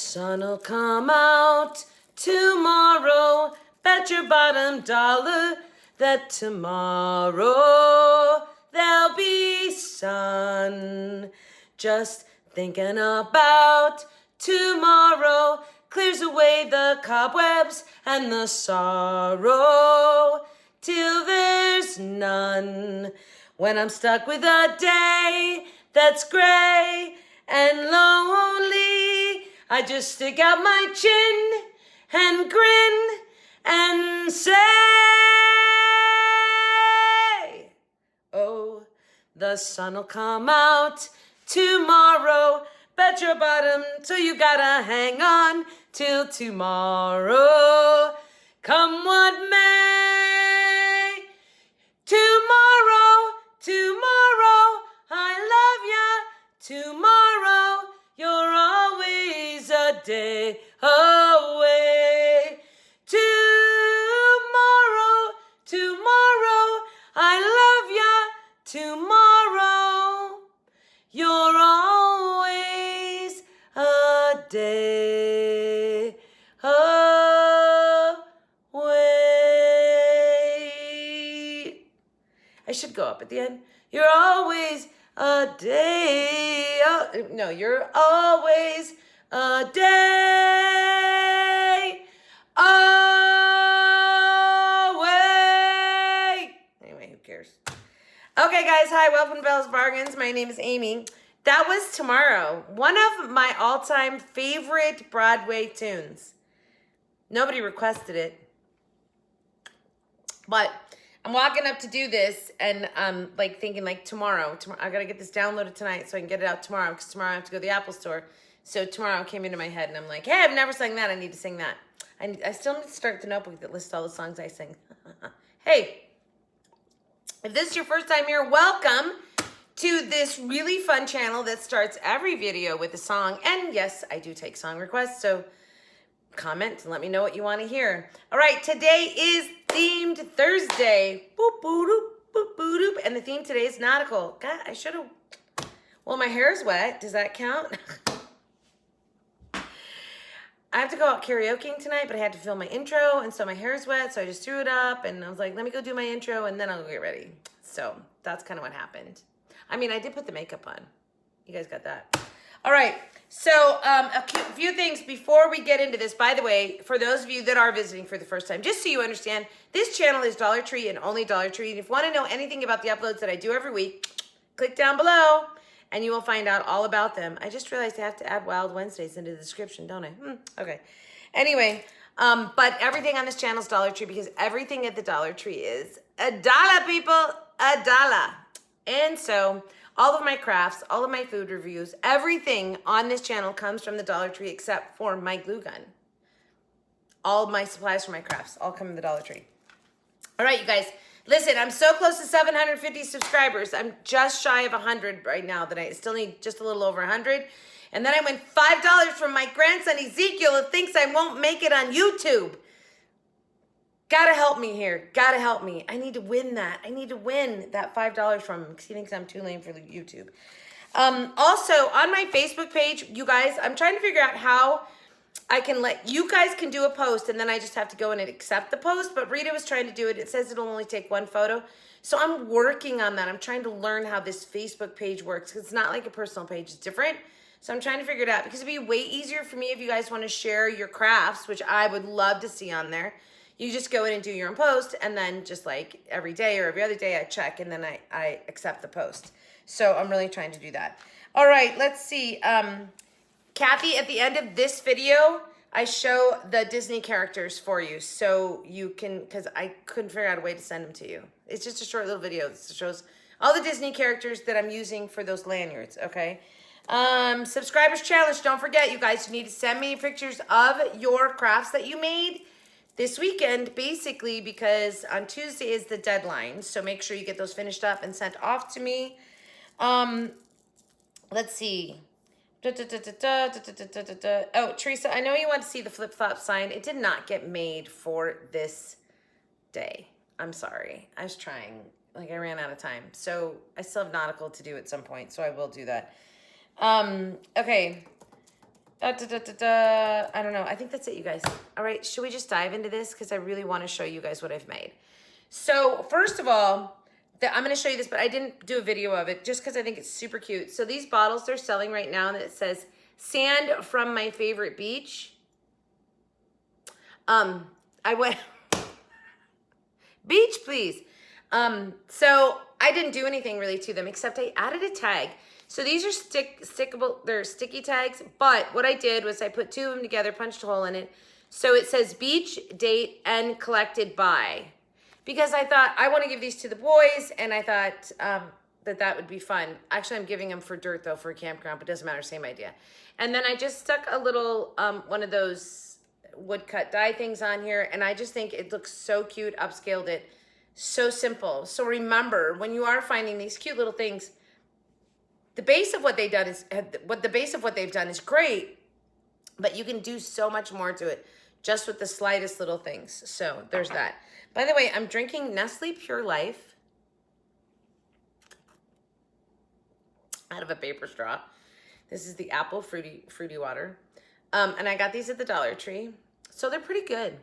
sun'll come out tomorrow. Bet your bottom dollar that tomorrow there'll be sun. Just thinking about tomorrow clears away the cobwebs and the sorrow till there's none. When I'm stuck with a day that's gray and lonely, I just stick out my chin and grin and say, oh, the sun'll come out tomorrow. Bet your bottom so you gotta hang on till tomorrow. Come what may. Tomorrow, tomorrow, I love ya. Tomorrow, you're always a day away. Tomorrow, tomorrow, I love ya. Tomorrow, you're always a day away. I should go up at the end. You're always a day. No, you're always a day away. Anyway, who cares? Okay, guys. Hi, welcome to Belle's Bargains. My name is Amy. That was Tomorrow, one of my all-time favorite Broadway tunes. Nobody requested it, but I'm walking up to do this, and I'm like thinking like tomorrow I gotta get this downloaded tonight so I can get it out tomorrow, because tomorrow I have to go to the Apple store. So tomorrow came into my head, and I'm like, hey, I've never sang that. I need to sing that. I still need to start the notebook that lists all the songs I sing. Hey, if this is your first time here, welcome to this really fun channel that starts every video with a song. And yes, I do take song requests, so comment and let me know what you want to hear. All right, today is Themed Thursday. Boop, boop, doop, boop, boop, doop. And the theme today is Nautical. God, I should have... Well, my hair is wet. Does that count? I have to go out karaokeing tonight, but I had to film my intro, and so my hair is wet, so I just threw it up, and I was like, let me go do my intro, and then I'll go get ready. So that's kind of what happened. I mean, I did put the makeup on. You guys got that. All right. So a few things before we get into this. By the way, for those of you that are visiting for the first time, just so you understand, this channel is Dollar Tree and only Dollar Tree. And if you want to know anything about the uploads that I do every week, click down below and you will find out all about them. I just realized I have to add Wild Wednesdays into the description, don't I? Okay. Anyway, but everything on this channel is Dollar Tree, because everything at the Dollar Tree is $1, people, $1. And so all of my crafts, all of my food reviews, everything on this channel comes from the Dollar Tree except for my glue gun. All of my supplies for my crafts all come from the Dollar Tree. All right, you guys, listen, I'm so close to 750 subscribers. I'm just shy of 100 right now. That I still need just a little over 100. And then I win $5 from my grandson Ezekiel, who thinks I won't make it on YouTube. Gotta help me here. Gotta help me. I need to win that. I need to win that $5 from him because he thinks I'm too lame for YouTube. Also, on my Facebook page, you guys, I'm trying to figure out how I can let you guys can do a post, and then I just have to go in and accept the post. But Rita was trying to do it. It says it'll only take one photo. So I'm working on that. I'm trying to learn how this Facebook page works, because it's not like a personal page. It's different. So I'm trying to figure it out, because it'd be way easier for me if you guys want to share your crafts, which I would love to see on there. You just go in and do your own post, and then just like every day or every other day I check, and then I accept the post. So I'm really trying to do that. All right, let's see. Kathy, at the end of this video, I show the Disney characters for you, so you can, because I couldn't figure out a way to send them to you. It's just a short little video that shows all the Disney characters that I'm using for those lanyards, okay? Subscribers challenge. Don't forget, you guys, you need to send me pictures of your crafts that you made this weekend, basically, because on Tuesday is the deadline. So make sure you get those finished up and sent off to me. Let's see. Oh, Teresa, I know you want to see the flip-flop sign. It did not get made for this day. I'm sorry. I was trying. Like, I ran out of time. So I still have Nautical to do at some point, so I will do that. Okay. I don't know. I think that's it, you guys. All right, should we just dive into this? Because I really want to show you guys what I've made. So first of all, I'm going to show you this, but I didn't do a video of it just because I think it's super cute. So these bottles they're selling right now that says sand from my favorite beach. I went, beach, please. So I didn't do anything really to them except I added a tag. So these are stickable, they're sticky tags, but what I did was I put two of them together, punched a hole in it. So it says beach, date, and collected by. Because I thought I want to give these to the boys, and I thought that would be fun. Actually, I'm giving them for dirt though, for a campground, but it doesn't matter, same idea. And then I just stuck a little, one of those woodcut die things on here, and I just think it looks so cute, upscaled it. So simple. So remember, when you are finding these cute little things, the base of what they've done is great, but you can do so much more to it just with the slightest little things. So there's that. By the way, I'm drinking Nestle Pure Life out of a paper straw. This is the apple fruity water. And I got these at the Dollar Tree. So they're pretty good.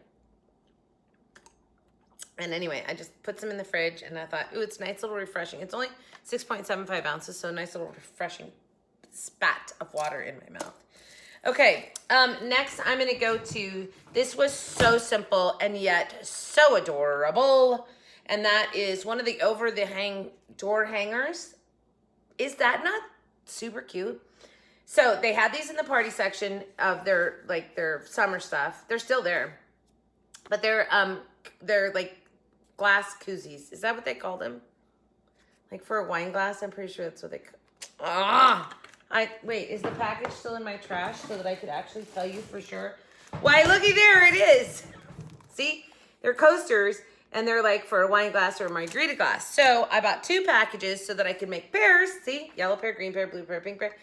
And anyway, I just put some in the fridge and I thought, ooh, it's nice little refreshing. It's only 6.75 ounces, so a nice little refreshing spat of water in my mouth. Okay, next I'm gonna go to, this was so simple and yet so adorable. And that is one of the over the door hangers. Is that not super cute? So they had these in the party section of their summer stuff. They're still there, but they're like glass koozies. Is that what they call them? Like for a wine glass, I'm pretty sure that's what they call. Wait, is the package still in my trash so that I could actually tell you for sure? Why, looky there, it is. See, they're coasters and they're like for a wine glass or a margarita glass. So I bought 2 packages so that I could make pairs. See, yellow pair, green pair, blue pair, pink pair.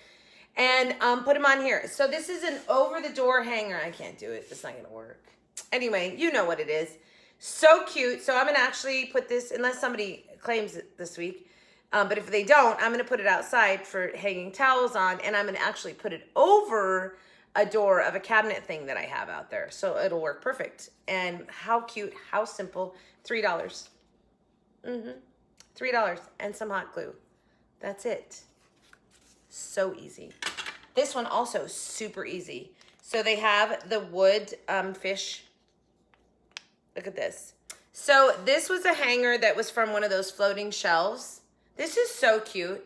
And put them on here. So this is an over the door hanger. I can't do it, it's not gonna work. Anyway, you know what it is. So cute. So I'm gonna actually put this, unless somebody claims it this week, but if they don't, I'm gonna put it outside for hanging towels on, and I'm gonna actually put it over a door of a cabinet thing that I have out there. So it'll work perfect. And how cute, how simple, $3. $3 and some hot glue. That's it. So easy. This one also super easy. So they have the wood fish. Look at this. So this was a hanger that was from one of those floating shelves. This is so cute.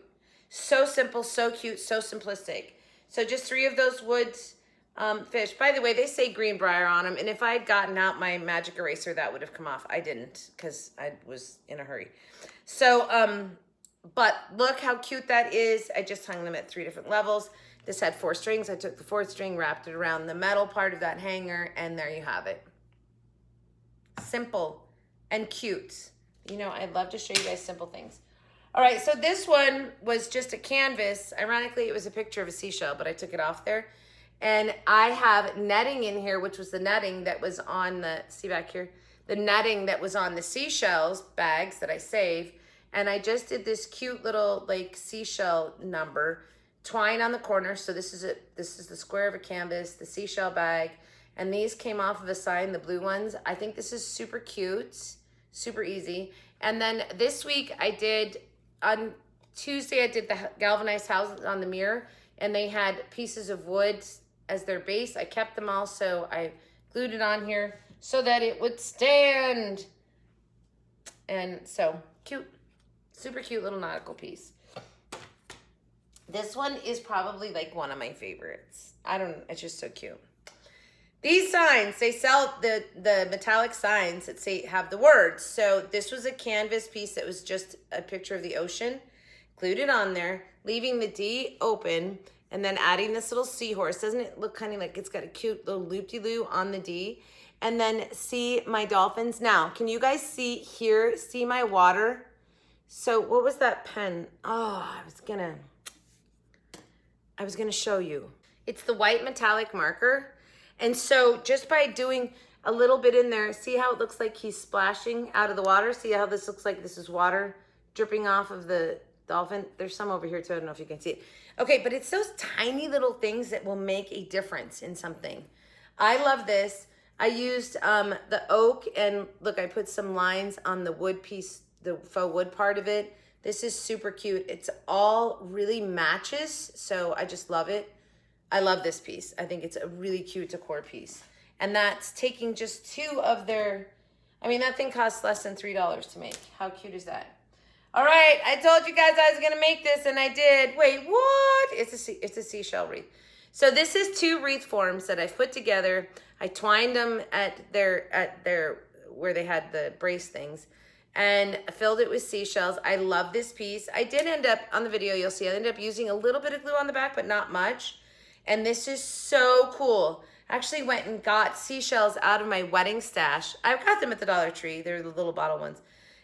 So simple, so cute, so simplistic. So just 3 of those wood fish. By the way, they say greenbrier on them. And if I had gotten out my magic eraser, that would have come off. I didn't because I was in a hurry. So, but look how cute that is. I just hung them at 3 different levels. This had 4 strings. I took the 4th string, wrapped it around the metal part of that hanger, and there you have it. Simple and cute. You know, I love to show you guys simple things. All right, so this one was just a canvas. Ironically, it was a picture of a seashell, but I took it off there. And I have netting in here, which was the netting that was on the, see back here, the netting that was on the seashells bags that I saved. And I just did this cute little like seashell number, twine on the corner. So this is it. This is the square of a canvas, the seashell bag. And these came off of a sign, the blue ones. I think this is super cute, super easy. And then this week I did, on Tuesday I did the galvanized houses on the mirror, and they had pieces of wood as their base. I kept them all, so I glued it on here so that it would stand. And so cute, super cute little nautical piece. This one is probably like one of my favorites. I don't, it's just so cute. These signs, they sell the metallic signs that say, have the words. So this was a canvas piece that was just a picture of the ocean. Glued it on there, leaving the D open, and then adding this little seahorse. Doesn't it look kind of like it's got a cute little loop-de-loo on the D? And then see my dolphins. Now, can you guys see here, see my water? So what was that pen? Oh, I was gonna show you. It's the white metallic marker. And so just by doing a little bit in there, see how it looks like he's splashing out of the water? See how this looks like this is water dripping off of the dolphin. There's some over here too. I don't know if you can see it. Okay, but it's those tiny little things that will make a difference in something. I love this. I used the oak, and look, I put some lines on the wood piece, the faux wood part of it. This is super cute. It's all really matches, so I just love it. I love this piece. I think it's a really cute decor piece. And that's taking just 2 of their, I mean, that thing costs less than $3 to make. How cute is that? All right, I told you guys I was gonna make this, and I did. Wait, what? It's a seashell wreath. So this is 2 wreath forms that I've put together. I twined them at their where they had the brace things, and filled it with seashells. I love this piece. I did end up, on the video you'll see, I ended up using a little bit of glue on the back, but not much. And this is so cool. I actually went and got seashells out of my wedding stash. I got them at the Dollar Tree. They're the little bottle ones,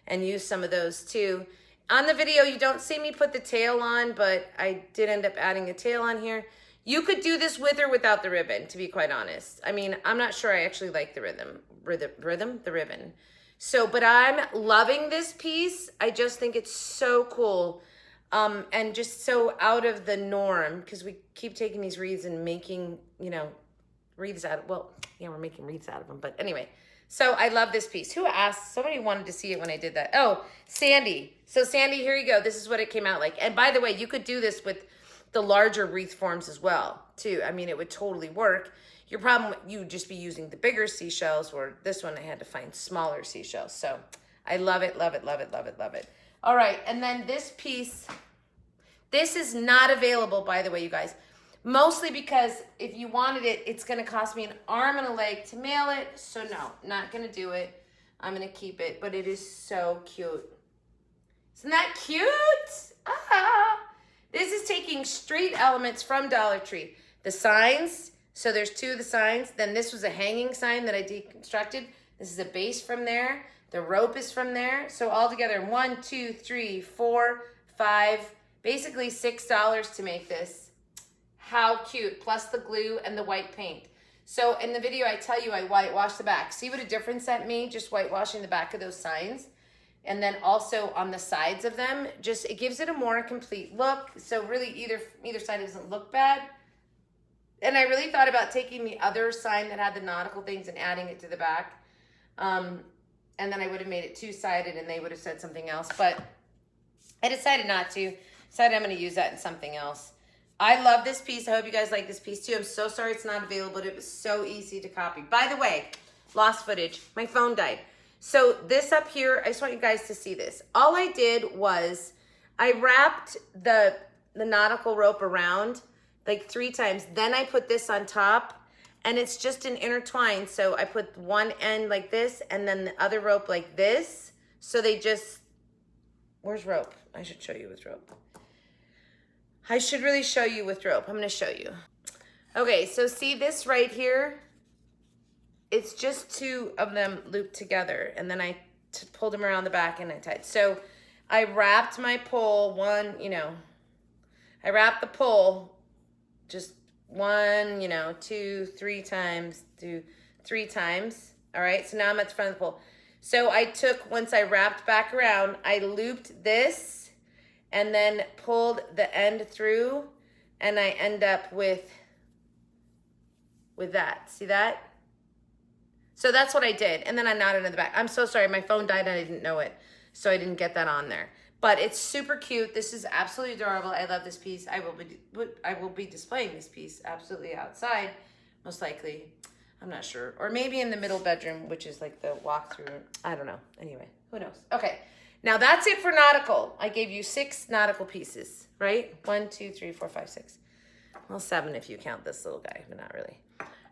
and used some of those too. On the video, you don't see me put the tail on, but I did end up adding a tail on here. You could do this with or without the ribbon, to be quite honest. I mean, I'm not sure I actually like the ribbon. So, but I'm loving this piece. I just think it's so cool, and just so out of the norm, because we keep taking these wreaths and making, you know, wreaths out of, well, yeah, we're making wreaths out of them, but anyway. So I love this piece. Who asked? Somebody wanted to see it when I did that. Oh, Sandy. So Sandy, here you go. This is what it came out like. And by the way, you could do this with the larger wreath forms as well, too. I mean, it would totally work. Your problem, you would just be using the bigger seashells, or this one I had to find smaller seashells. So I love it, love it, love it, love it, love it. All right, and then this piece, this is not available, by the way, you guys. Mostly because if you wanted it, it's gonna cost me an arm and a leg to mail it. So no, not gonna do it. I'm gonna keep it, but it is so cute. Isn't that cute? Ah! This is taking straight elements from Dollar Tree. The signs, so there's 2 of the signs. Then this was a hanging sign that I deconstructed. This is a base from there. The rope is from there. So all together, 1, 2, 3, 4, 5, basically $6 to make this. How cute, plus the glue and the white paint. So in the video, I tell you I whitewashed the back. See what a difference that made, just whitewashing the back of those signs? And then also on the sides of them, just, it gives it a more complete look. So really either side doesn't look bad. And I really thought about taking the other sign that had the nautical things and adding it to the back. And then I would have made it 2-sided and they would have said something else. But I decided not to. Decided I'm going to use that in something else. I love this piece. I hope you guys like this piece too. I'm so sorry it's not available, but it was so easy to copy. By the way, lost footage. My phone died. So this up here, I just want you guys to see this. All I did was I wrapped the nautical rope around like 3 times. Then I put this on top, and it's just an intertwined. So I put one end like this and then the other rope like this. So they just, where's rope? I should show you with rope. I should really show you with rope. I'm gonna show you. Okay, so see this right here? It's just 2 of them looped together, and then I pulled them around the back and I tied. So I wrapped my pole I wrapped the pole just 1, 2, 3 times, 3 times. All right, so now I'm at the front of the pole. So I took, once I wrapped back around, I looped this and then pulled the end through, and I end up with that. See that? So that's what I did. And then I knotted in the back. I'm so sorry. My phone died and I didn't know it. So I didn't get that on there. But it's super cute. This is absolutely adorable. I love this piece. I will be displaying this piece absolutely outside, most likely. I'm not sure. Or maybe in the middle bedroom, which is like the walk-through. I don't know. Anyway, who knows? Okay. Now that's it for nautical. I gave you 6 nautical pieces, right? 1, 2, 3, 4, 5, 6. Well, 7 if you count this little guy, but not really.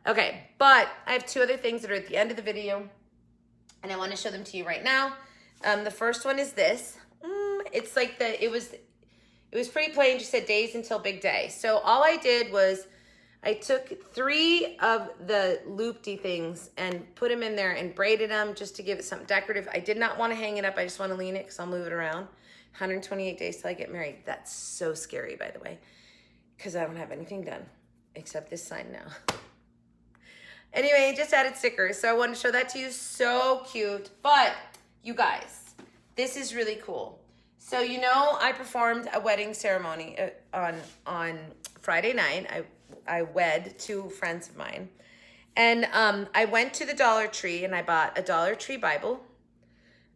Okay, but I have 2 other things that are at the end of the video, and I want to show them to you right now. The first one is this. It's like it was pretty plain. Just said days until big day. So all I did was I took 3 of the loopty things and put them in there and braided them just to give it something decorative. I did not want to hang it up. I just want to lean it because I'll move it around. 128 days till I get married. That's so scary, by the way, because I don't have anything done except this sign now. Anyway, just added stickers. So I wanted to show that to you. So cute. But you guys, this is really cool. So you know, I performed a wedding ceremony on Friday night. I wed two friends of mine, and I went to the Dollar Tree and I bought a Dollar Tree Bible,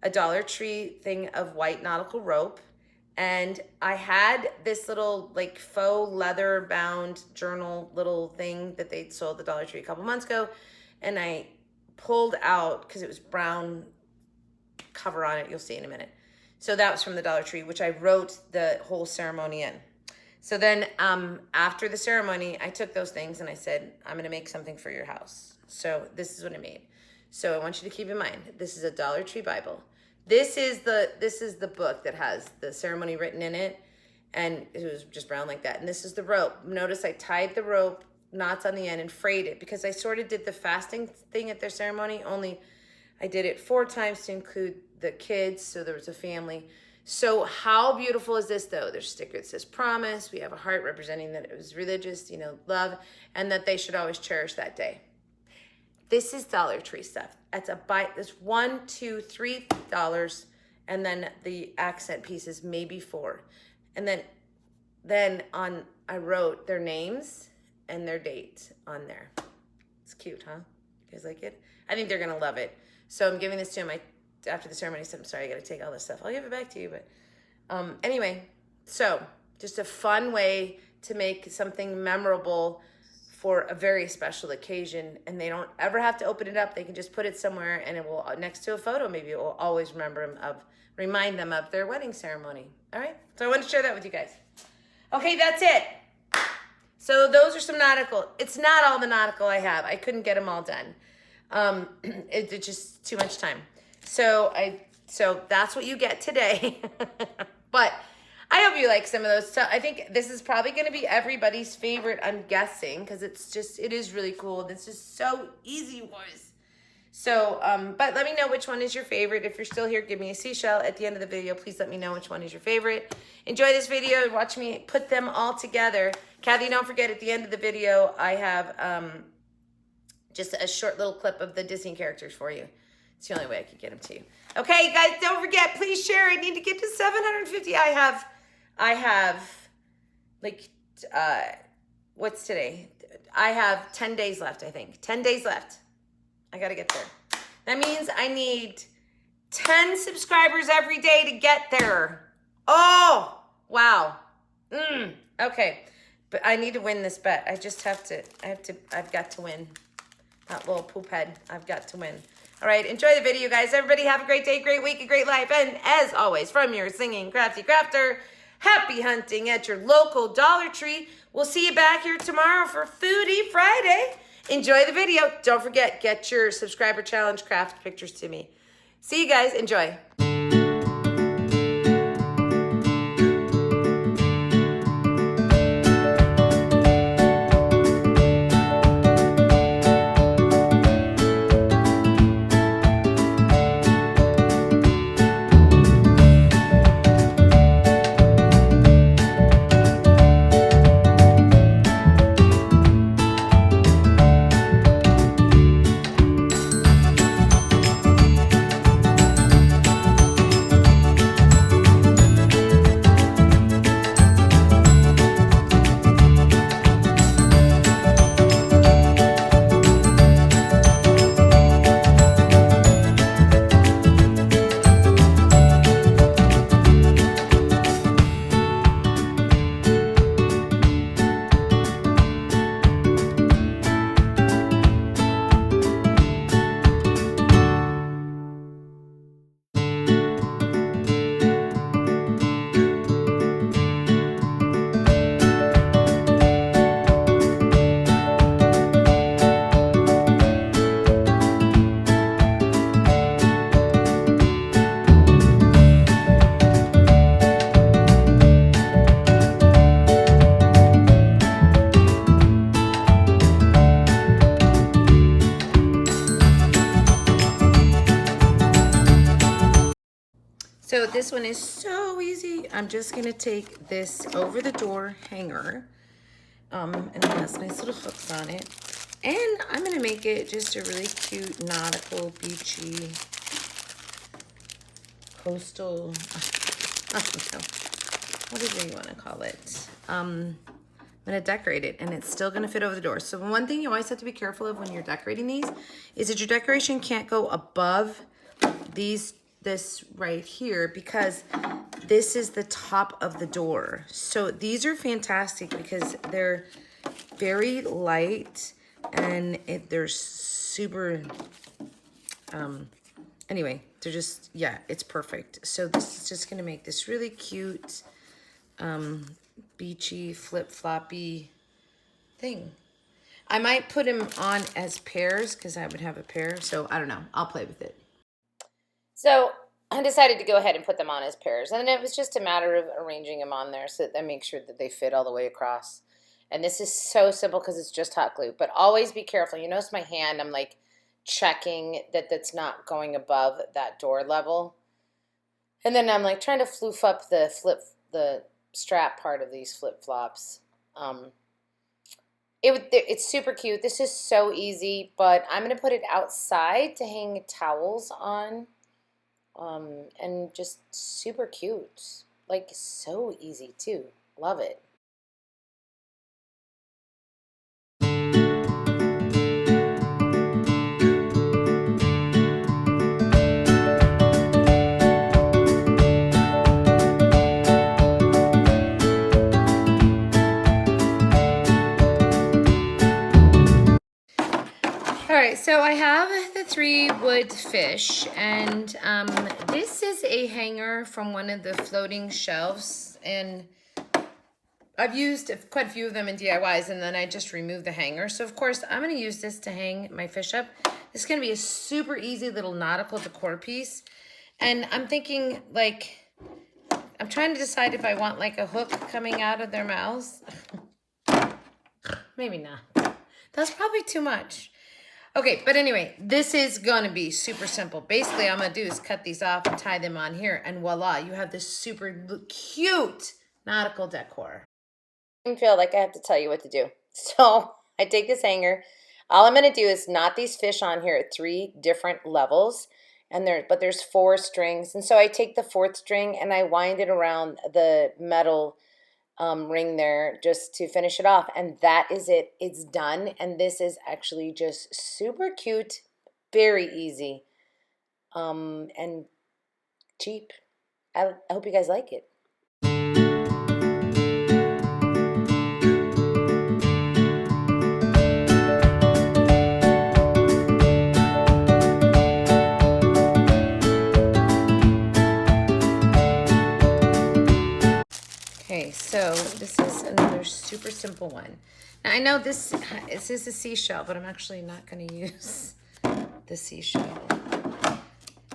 a Dollar Tree thing of white nautical rope, and I had this little like faux leather bound journal little thing that they'd sold at the Dollar Tree a couple months ago, and I pulled out because it was brown cover on it. You'll see in a minute. So that was from the Dollar Tree, which I wrote the whole ceremony in. So then after the ceremony, I took those things and I said, I'm going to make something for your house. So this is what I made. So I want you to keep in mind, this is a Dollar Tree Bible. This is the book that has the ceremony written in it, and it was just brown like that. And this is the rope. Notice I tied the rope knots on the end and frayed it because I sort of did the fasting thing at their ceremony, only I did it 4 times to include the kids, so there was a family. So how beautiful is this though? There's a sticker that says promise. We have a heart representing that it was religious, love, and that they should always cherish that day. This is Dollar Tree stuff. It's there's $1, $2, $3, and then the accent pieces, maybe 4. And then I wrote their names and their date on there. It's cute, huh? You guys like it? I think they're gonna love it. So I'm giving this to him. After the ceremony, I said, I'm sorry, I gotta take all this stuff. I'll give it back to you, but anyway, so just a fun way to make something memorable for a very special occasion, and they don't ever have to open it up. They can just put it somewhere, and it will next to a photo. Maybe it will always remind them of their wedding ceremony. All right, so I want to share that with you guys. Okay, that's it. So those are some nautical. It's not all the nautical I have. I couldn't get them all done. It's just too much time. So that's what you get today. But I hope you like some of those. So I think this is probably going to be everybody's favorite, I'm guessing, because it is really cool. This is so easy, boys. So, but let me know which one is your favorite. If you're still here, give me a seashell at the end of the video. Please let me know which one is your favorite. Enjoy this video and watch me put them all together. Kathy, don't forget at the end of the video, I have just a short little clip of the Disney characters for you. It's the only way I could get them to you. Okay, guys, don't forget, please share. I need to get to 750. I have like, what's today? I have 10 days left, I think. 10 days left. I got to get there. That means I need 10 subscribers every day to get there. Oh, wow. Okay. But I need to win this bet. I've got to win. That little poop head. I've got to win. All right, enjoy the video, guys. Everybody have a great day, great week, a great life. And as always, from your singing crafty crafter, happy hunting at your local Dollar Tree. We'll see you back here tomorrow for Foodie Friday. Enjoy the video. Don't forget, get your subscriber challenge craft pictures to me. See you guys. Enjoy. So this one is so easy. I'm just gonna take this over the door hanger, and it has nice little hooks on it. And I'm gonna make it just a really cute, nautical, beachy, coastal I don't know, whatever you want to call it. I'm going to decorate it, and it's still going to fit over the door. So one thing you always have to be careful of when you're decorating these is that your decoration can't go above this right here, because this is the top of the door. So these are fantastic because they're very light, and they're super, anyway, they're just, yeah, it's perfect. So this is just going to make this really cute, beachy, flip-floppy thing. I might put them on as pairs because I would have a pair. So I don't know. I'll play with it. So I decided to go ahead and put them on as pairs. And it was just a matter of arranging them on there so that I make sure that they fit all the way across. And this is so simple because it's just hot glue. But always be careful. You notice my hand, I'm like checking that that's not going above that door level. And then I'm like trying to floof up the strap part of these flip-flops. It's super cute. This is so easy, but I'm going to put it outside to hang towels on. And just super cute. Like, so easy, too. Love it. All right, so I have the 3 wood fish, and this is a hanger from one of the floating shelves, and I've used quite a few of them in DIYs, and then I just removed the hanger. So of course I'm going to use this to hang my fish up. This is going to be a super easy little nautical decor piece, and I'm thinking, like, I'm trying to decide if I want like a hook coming out of their mouths. Maybe not. That's probably too much. Okay, but anyway, this is going to be super simple. Basically, all I'm going to do is cut these off and tie them on here, and voila, you have this super cute nautical decor. I feel like I have to tell you what to do. So I take this hanger. All I'm going to do is knot these fish on here at 3 different levels, and there's 4 strings. And so I take the 4th string and I wind it around the metal ring there just to finish it off, and that is it. It's done, and this is actually just super cute, very easy, and cheap. I hope you guys like it. Okay, so this is another super simple one. Now I know this is a seashell, but I'm actually not going to use the seashell.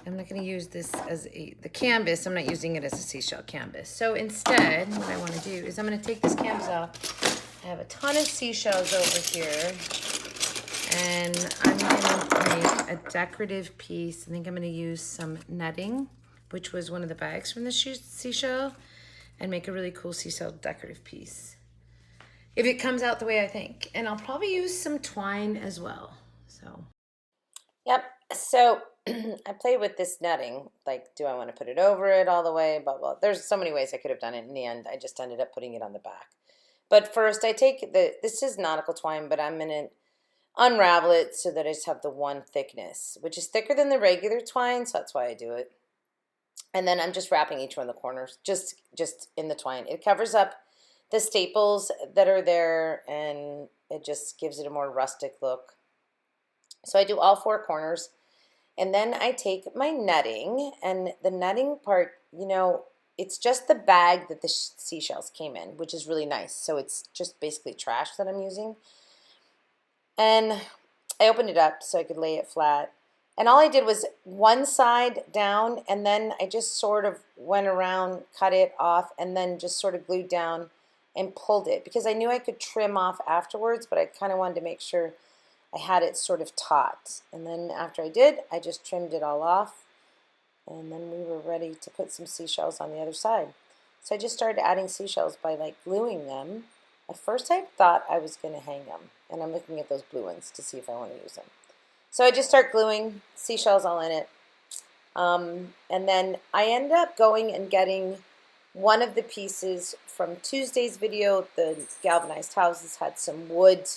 I'm not going to use this as the canvas. I'm not using it as a seashell canvas. So instead, what I want to do is I'm going to take this canvas off. I have a ton of seashells over here, and I'm going to make a decorative piece. I think I'm going to use some netting, which was one of the bags from the seashell, and make a really cool seashell decorative piece, if it comes out the way I think. And I'll probably use some twine as well. So, yep. So I played with this netting. Like, do I want to put it over it all the way? Blah, blah. There's so many ways I could have done it. In the end, I just ended up putting it on the back. But first, I take this is nautical twine, but I'm going to unravel it so that I just have the one thickness, which is thicker than the regular twine. So that's why I do it. And then I'm just wrapping each one of the corners, just in the twine. It covers up the staples that are there, and it just gives it a more rustic look. So I do all 4 corners, and then I take my netting, and the netting part, you know, it's just the bag that the seashells came in, which is really nice. So it's just basically trash that I'm using. And I opened it up so I could lay it flat. And all I did was one side down, and then I just sort of went around, cut it off, and then just sort of glued down and pulled it, because I knew I could trim off afterwards, but I kind of wanted to make sure I had it sort of taut. And then after I did, I just trimmed it all off, and then we were ready to put some seashells on the other side. So I just started adding seashells by like gluing them. At first I thought I was going to hang them, and I'm looking at those blue ones to see if I want to use them. So I just start gluing seashells all in it. And then I end up going and getting one of the pieces from Tuesday's video, the galvanized houses, had some wood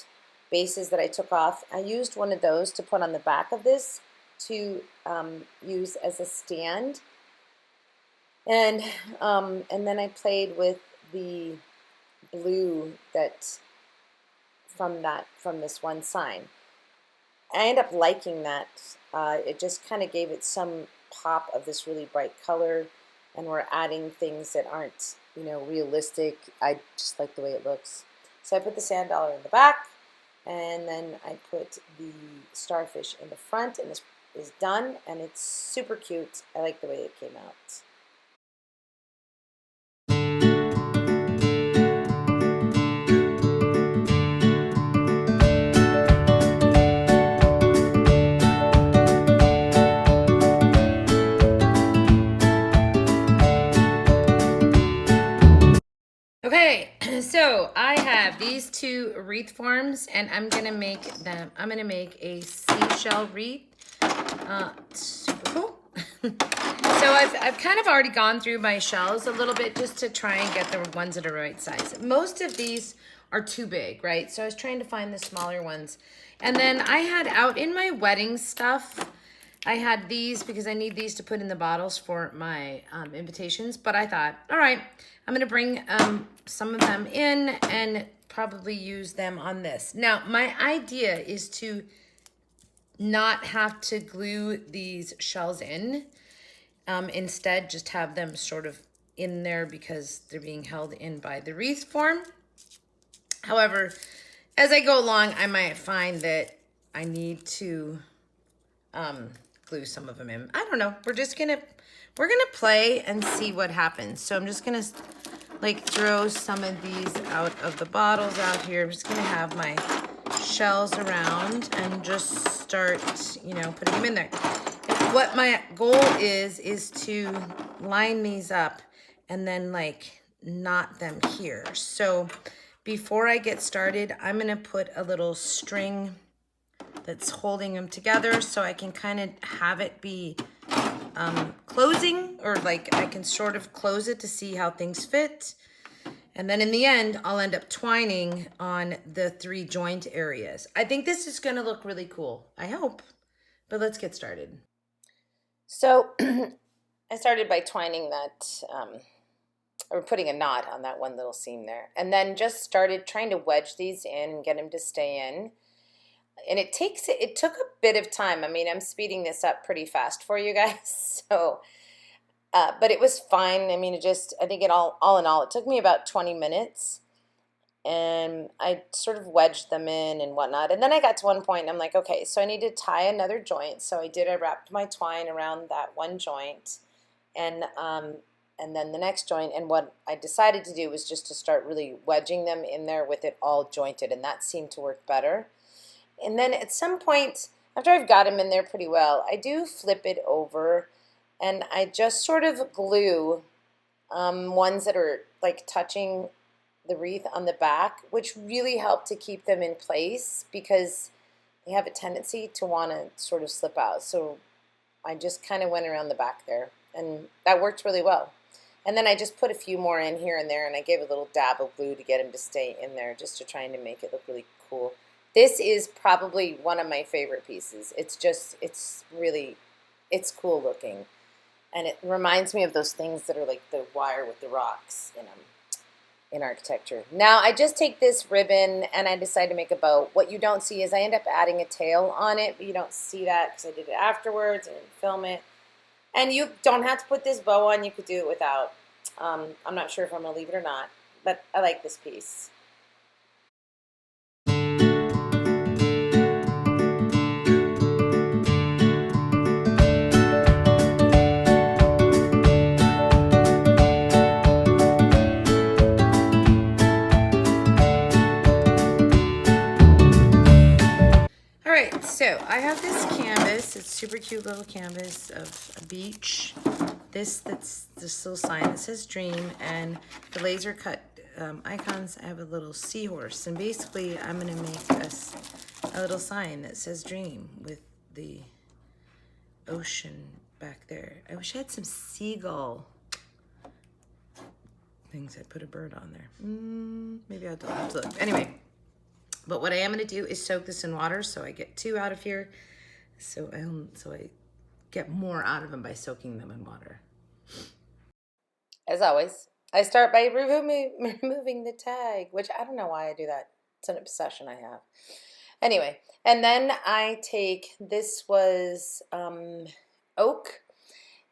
bases that I took off. I used one of those to put on the back of this to use as a stand. And then I played with the blue that from this one sign. I ended up liking that. It just kind of gave it some pop of this really bright color, and we're adding things that aren't, you know, realistic. I just like the way it looks. So I put the sand dollar in the back, and then I put the starfish in the front, and this is done, and it's super cute. I like the way it came out. Okay, so I have these two wreath forms, and I'm gonna make a seashell wreath. Super cool. So I've kind of already gone through my shells a little bit just to try and get the ones that are right size. Most of these are too big, right? So I was trying to find the smaller ones. And then I had out in my wedding stuff, I had these because I need these to put in the bottles for my invitations. But I thought, all right, I'm going to bring some of them in and probably use them on this. Now, my idea is to not have to glue these shells in. Instead, just have them sort of in there because they're being held in by the wreath form. However, as I go along, I might find that I need to glue some of them in. I don't know. We're gonna play and see what happens. So I'm just gonna like throw some of these out of the bottles out here. I'm just gonna have my shells around and just start, you know, putting them in there. And what my goal is to line these up and then like knot them here. So before I get started, I'm gonna put a little string that's holding them together so I can kind of have it be closing, or like I can sort of close it to see how things fit. And then in the end, I'll end up twining on the 3 joint areas. I think this is gonna look really cool. I hope. But let's get started. So I started by twining that, or putting a knot on that one little seam there. And then just started trying to wedge these in and get them to stay in. And it took a bit of time. I mean, I'm speeding this up pretty fast for you guys. So, but it was fine. I mean, I think all in all, it took me about 20 minutes. And I sort of wedged them in and whatnot. And then I got to one point and I'm like, okay, so I need to tie another joint. So I wrapped my twine around that one joint. And then the next joint. And what I decided to do was just to start really wedging them in there with it all jointed. And that seemed to work better. And then at some point, after I've got them in there pretty well, I do flip it over and I just sort of glue ones that are like touching the wreath on the back, which really help to keep them in place because they have a tendency to want to sort of slip out. So I just kind of went around the back there, and that worked really well. And then I just put a few more in here and there, and I gave a little dab of glue to get them to stay in there, just to trying to make it look really cool. This is probably one of my favorite pieces. It's cool looking. And it reminds me of those things that are like the wire with the rocks in architecture. Now I just take this ribbon and I decide to make a bow. What you don't see is I end up adding a tail on it, but you don't see that because I did it afterwards and didn't film it. And you don't have to put this bow on. You could do it without. I'm not sure if I'm going to leave it or not, but I like this piece. So I have this canvas. It's super cute little canvas of a beach. That's this little sign that says dream, and the laser cut icons. I have a little seahorse, and basically I'm gonna make us a little sign that says dream with the ocean back there. I wish I had some seagull things. I put a bird on there. Maybe I'll have to look. Anyway, but what I am going to do is soak this in water so I get 2 out of here. So I get more out of them by soaking them in water. As always, I start by removing the tag, which I don't know why I do that. It's an obsession I have. Anyway, and then I take, this was oak,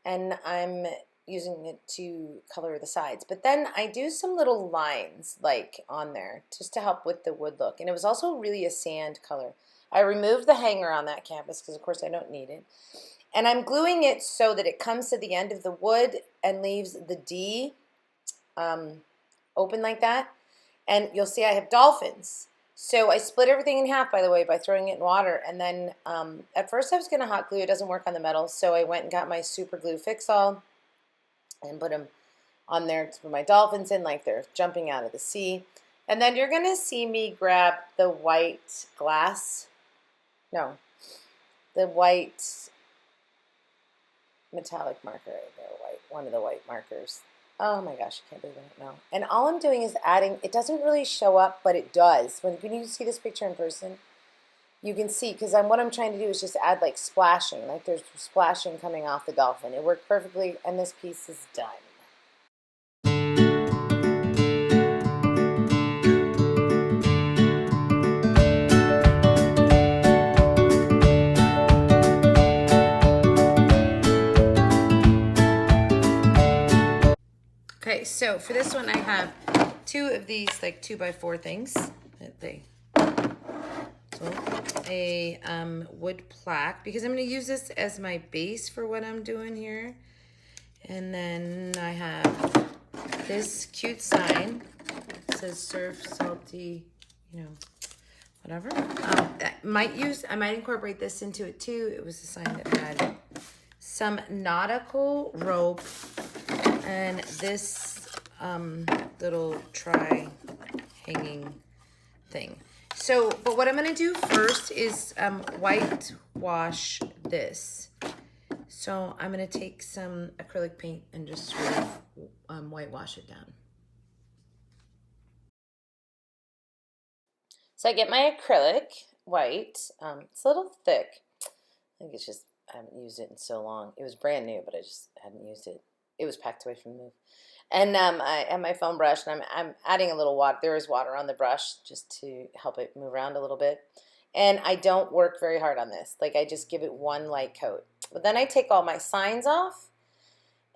and I'm using it to color the sides. But then I do some little lines like on there just to help with the wood look. And it was also really a sand color. I removed the hanger on that canvas because of course I don't need it. And I'm gluing it so that it comes to the end of the wood and leaves the D open like that. And you'll see I have dolphins. So I split everything in half, by the way, by throwing it in water. And then at first I was going to hot glue. It doesn't work on the metal. So I went and got my super glue fix-all and put them on there to put my dolphins in like they're jumping out of the sea. And then you're going to see me grab the white glass. No, the white metallic marker. One of the white markers. Oh my gosh, I can't believe I don't know. And all I'm doing is adding, it doesn't really show up, but it does. When you see this picture in person, you can see, because what I'm trying to do is just add like splashing, like there's splashing coming off the dolphin. It worked perfectly, and this piece is done. Okay, so for this one I have 2 of these like 2x4 things. So a wood plaque, because I'm going to use this as my base for what I'm doing here. And then I have this cute sign. It says surf, salty, you know, whatever. I might incorporate this into it too. It was a sign that had some nautical rope and this little hanging thing. So, but what I'm going to do first is whitewash this. So I'm going to take some acrylic paint and just sort of whitewash it down. So I get my acrylic white. It's a little thick. I think it's just, I haven't used it in so long. It was brand new, but I just hadn't used it. It was packed away from the move. And I have my foam brush, and I'm adding a little water. There is water on the brush just to help it move around a little bit. And I don't work very hard on this. Like, I just give it one light coat. But then I take all my signs off,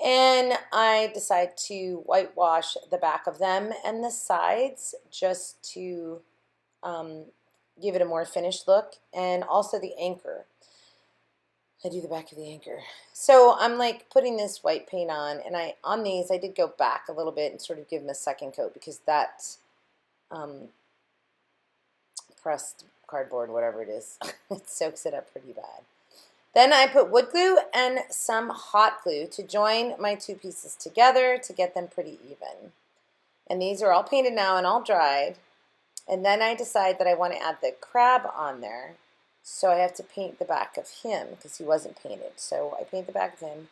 and I decide to whitewash the back of them and the sides just to give it a more finished look, and also the anchor. I do the back of the anchor. So I'm like putting this white paint on, and on these I did go back a little bit and sort of give them a second coat, because that pressed cardboard, whatever it is, it soaks it up pretty bad. Then I put wood glue and some hot glue to join my 2 pieces together to get them pretty even. And these are all painted now and all dried. And then I decide that I want to add the crab on there. So I have to paint the back of him because he wasn't painted. So I paint the back of him.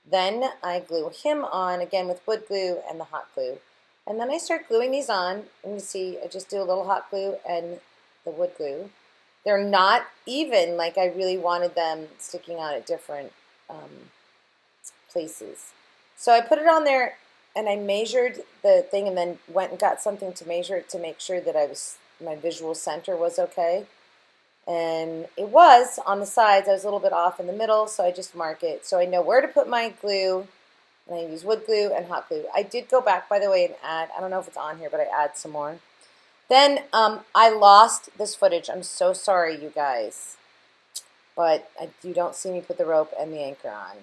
Then I glue him on again with wood glue and the hot glue. And then I start gluing these on. And you see, I just do a little hot glue and the wood glue. They're not even, like I really wanted them sticking out at different places. So I put it on there, and I measured the thing, and then went and got something to measure it to make sure that my visual center was okay. And it was on the sides. I was a little bit off in the middle, so I just mark it so I know where to put my glue. And I use wood glue and hot glue. I did go back, by the way, and add, I don't know if it's on here, but I add some more. Then I lost this footage. I'm so sorry, you guys. But you don't see me put the rope and the anchor on.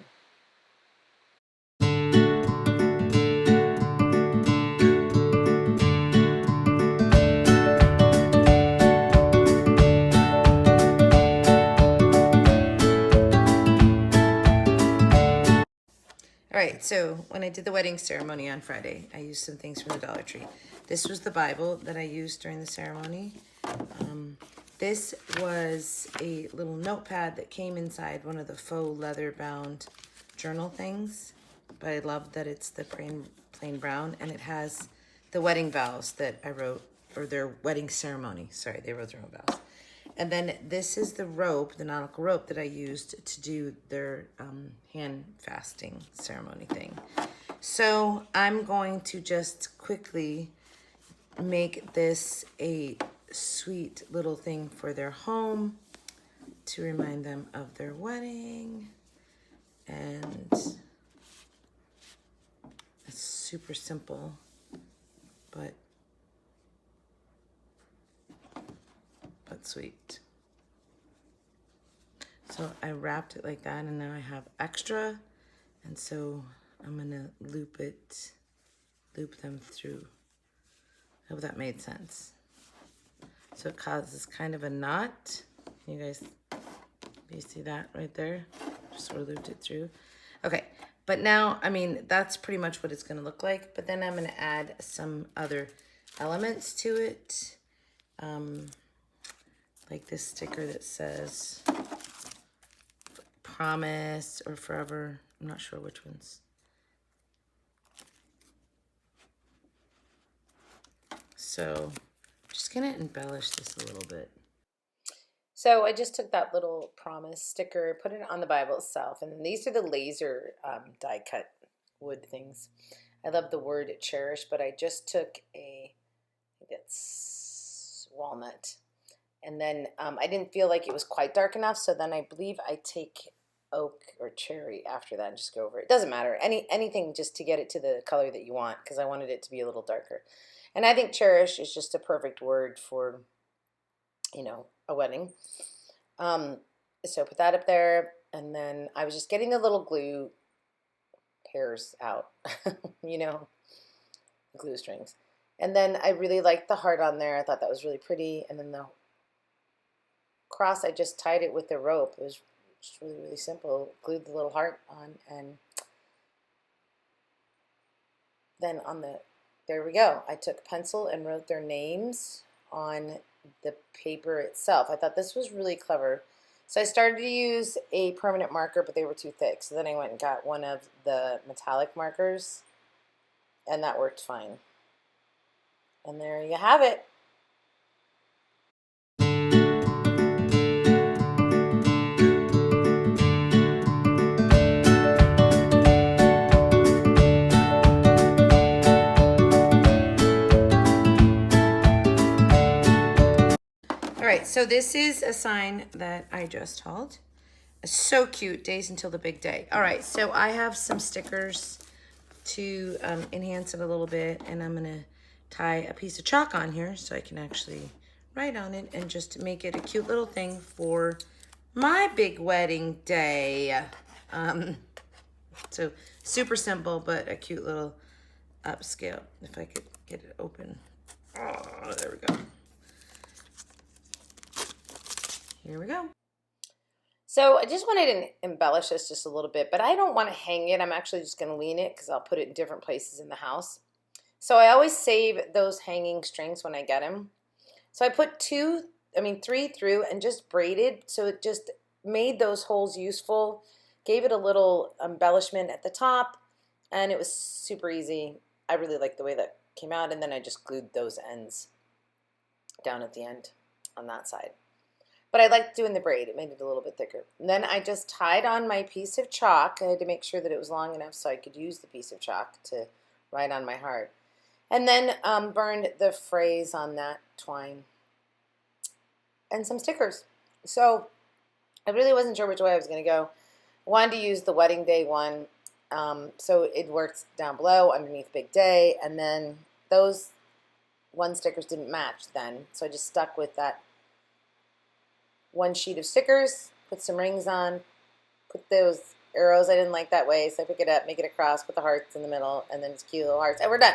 All right, so when I did the wedding ceremony on Friday, I used some things from the Dollar Tree. This was the Bible that I used during the ceremony. This was a little notepad that came inside one of the faux leather-bound journal things. but I love that it's the plain brown, and it has the wedding vows that I wrote, or their wedding ceremony. Sorry, they wrote their own vows. And then this is the rope, the nautical rope that I used to do their hand fasting ceremony thing. So I'm going to just quickly make this a sweet little thing for their home to remind them of their wedding. And it's super simple, but sweet. So I wrapped it like that, and now I have extra, and so I'm gonna loop them through. I hope that made sense. So it causes kind of a knot. Can you guys, do you see that right there? Just sort of looped it through. Okay, but now, I mean, that's pretty much what it's gonna look like, but then I'm gonna add some other elements to it. Like this sticker that says promise or forever. I'm not sure which ones. So I'm just gonna embellish this a little bit. So I just took that little promise sticker, put it on the Bible itself, and these are the laser die cut wood things. I love the word cherish, but I just took I think it's walnut. And then I didn't feel like it was quite dark enough, so then I believe I take oak or cherry after that and just go over it. Doesn't matter. Anything just to get it to the color that you want, because I wanted it to be a little darker. And I think cherish is just a perfect word for, you know, a wedding. So put that up there, and then I was just getting the little glue hairs out, you know, glue strings. And then I really liked the heart on there. I thought that was really pretty. And then the cross, I just tied it with the rope. It was just really, really simple. Glued the little heart on, and then on the, there we go. I took pencil and wrote their names on the paper itself. I thought this was really clever. So I started to use a permanent marker, but they were too thick. So then I went and got one of the metallic markers, and that worked fine. And there you have it. All right, so this is a sign that I just hauled. So cute, days until the big day. All right, so I have some stickers to enhance it a little bit, and I'm gonna tie a piece of chalk on here so I can actually write on it and just make it a cute little thing for my big wedding day. So super simple, but a cute little upscale. If I could get it open. Oh, there we go. Here we go. So I just wanted to embellish this just a little bit, but I don't want to hang it. I'm actually just going to lean it because I'll put it in different places in the house. So I always save those hanging strings when I get them. So I put 3 through and just braided, so it just made those holes useful, gave it a little embellishment at the top, and it was super easy. I really liked the way that came out, and then I just glued those ends down at the end on that side. But I liked doing the braid. It made it a little bit thicker. And then I just tied on my piece of chalk. I had to make sure that it was long enough so I could use the piece of chalk to write on my heart. And then burned the phrase on that twine and some stickers. So I really wasn't sure which way I was going to go. I wanted to use the wedding day one. So it works down below underneath big day. And then those one stickers didn't match then. So I just stuck with that one sheet of stickers, put some rings on, put those arrows I didn't like that way, so I pick it up, make it a cross, put the hearts in the middle, and then it's cute little hearts, and we're done.